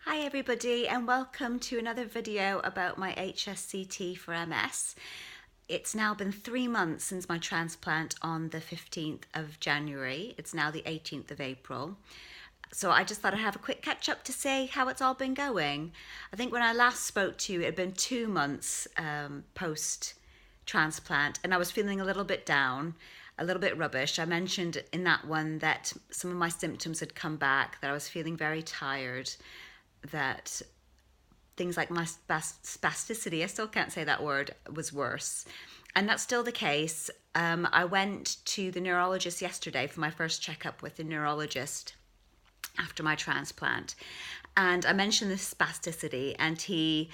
Hi everybody and welcome to another video about my HSCT for MS. It's now been 3 months since my transplant on the 15th of January. It's now the 18th of April. So I just thought I'd have a quick catch up to say how it's all been going. I think when I last spoke to you, it had been 2 months post transplant and I was feeling a little bit down, a little bit rubbish. I mentioned in that one that some of my symptoms had come back, that I was feeling very tired, that things like my spasticity, I still can't say that word, was worse. And that's still the case. I went to the neurologist yesterday for my first checkup with the neurologist after my transplant. And I mentioned the spasticity, and he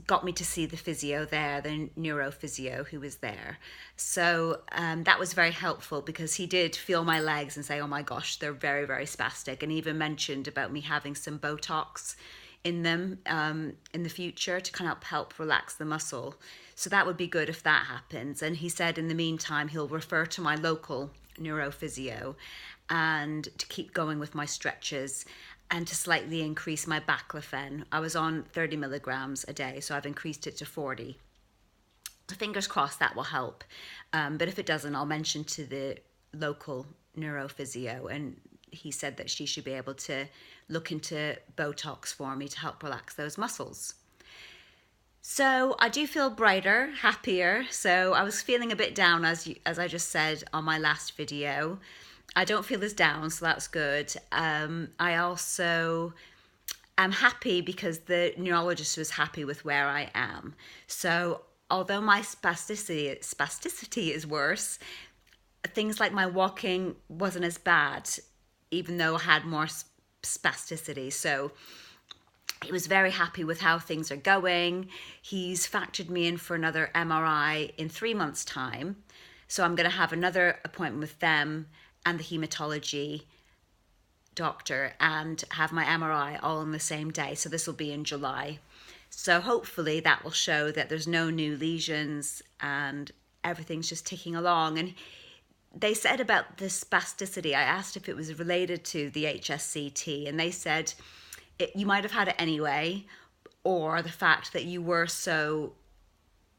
got me to see the physio there, the neurophysio who was there. So that was very helpful because he did feel my legs and say, oh my gosh, they're very, very spastic. And he even mentioned about me having some Botox in them in the future to kind of help relax the muscle. So that would be good if that happens. And he said in the meantime, he'll refer to my local neurophysio and to keep going with my stretches and to slightly increase my baclofen. I was on 30 milligrams a day, so I've increased it to 40. So fingers crossed that will help. But if it doesn't, I'll mention to the local neurophysio, and he said that she should be able to look into Botox for me to help relax those muscles. So I do feel brighter, happier. So I was feeling a bit down, as I just said on my last video. I don't feel as down, so that's good. I also am happy because the neurologist was happy with where I am. So although my spasticity is worse, things like my walking wasn't as bad, even though I had more spasticity. So he was very happy with how things are going. He's factored me in for another MRI in 3 months' time. So I'm going to have another appointment with them and the hematology doctor and have my MRI all on the same day. So this will be in July. So hopefully that will show that there's no new lesions and everything's just ticking along. And they said about the spasticity, I asked if it was related to the HSCT, and they said you might have had it anyway, or the fact that you were so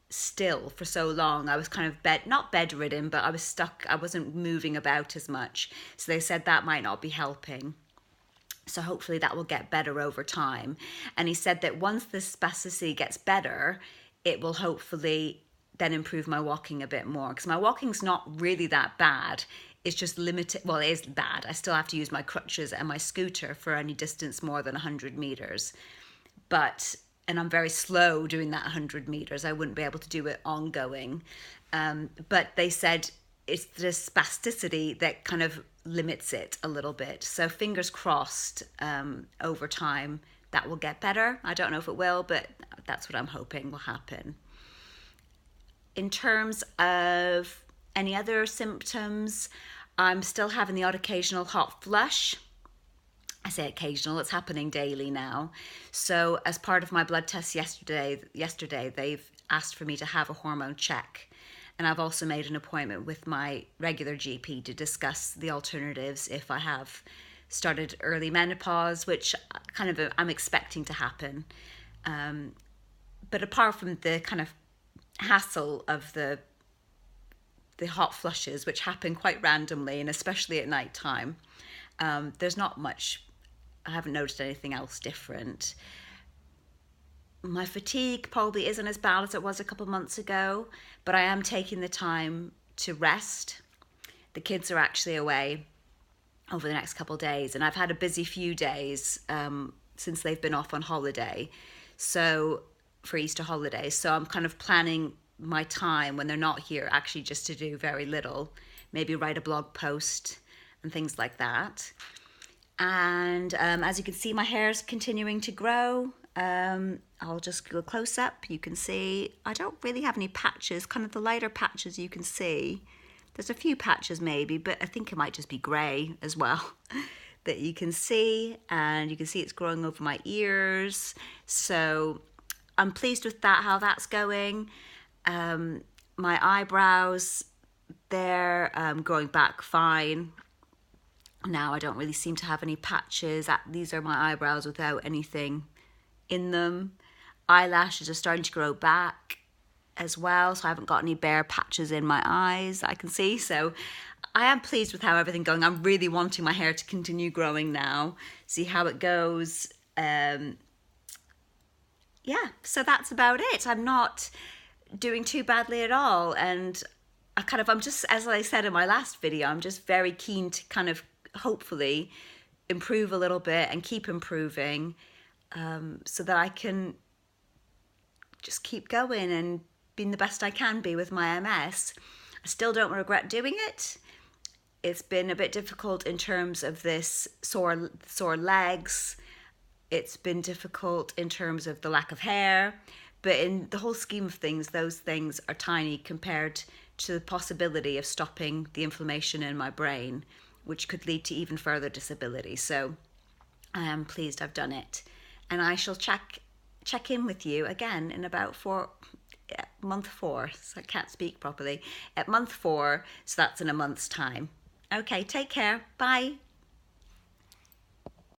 still for so long. I was kind of not bedridden, but I was stuck. I wasn't moving about as much. So they said that might not be helping. So hopefully that will get better over time. And he said that once the spasticity gets better, it will hopefully then improve my walking a bit more, because my walking's not really that bad. It's just limited. Well, it is bad. I still have to use my crutches and my scooter for any distance more than 100 meters. And I'm very slow doing that 100 meters. I wouldn't be able to do it ongoing. But they said it's the spasticity that kind of limits it a little bit. So fingers crossed, over time that will get better. I don't know if it will, but that's what I'm hoping will happen. In terms of any other symptoms, I'm still having the odd occasional hot flush. I say occasional, it's happening daily now. So as part of my blood test yesterday, they've asked for me to have a hormone check. And I've also made an appointment with my regular GP to discuss the alternatives if I have started early menopause, which I'm expecting to happen. But apart from the kind of hassle of the hot flushes, which happen quite randomly and especially at night time, there's not much. I haven't noticed anything else different. My fatigue probably isn't as bad as it was a couple of months ago, but I am taking the time to rest. The kids are actually away over the next couple of days, and I've had a busy few days since they've been off on holiday, so for Easter holidays. So I'm kind of planning my time when they're not here actually just to do very little, maybe write a blog post and things like that. And as you can see, my hair is continuing to grow. I'll just go close up. You can see I don't really have any patches, kind of the lighter patches you can see. There's a few patches maybe, but I think it might just be grey as well that you can see. And you can see it's growing over my ears. So I'm pleased with that, how that's going. My eyebrows, they're growing back fine. Now I don't really seem to have any patches. These are my eyebrows without anything in them. Eyelashes are starting to grow back as well, so I haven't got any bare patches in my eyes I can see. So I am pleased with how everything's going. I'm really wanting my hair to continue growing now, see how it goes. Yeah, so that's about it. I'm not doing too badly at all, and I'm just, as I said in my last video, I'm just very keen to kind of hopefully improve a little bit and keep improving, so that I can just keep going and being the best I can be with my MS. I still don't regret doing it. It's been a bit difficult in terms of this sore legs. It's been difficult in terms of the lack of hair, but in the whole scheme of things, those things are tiny compared to the possibility of stopping the inflammation in my brain, which could lead to even further disability. So I am pleased I've done it, and I shall check in with you again in about month 4. So I can't speak properly. At month 4, so that's in a month's time. Okay, take care. Bye.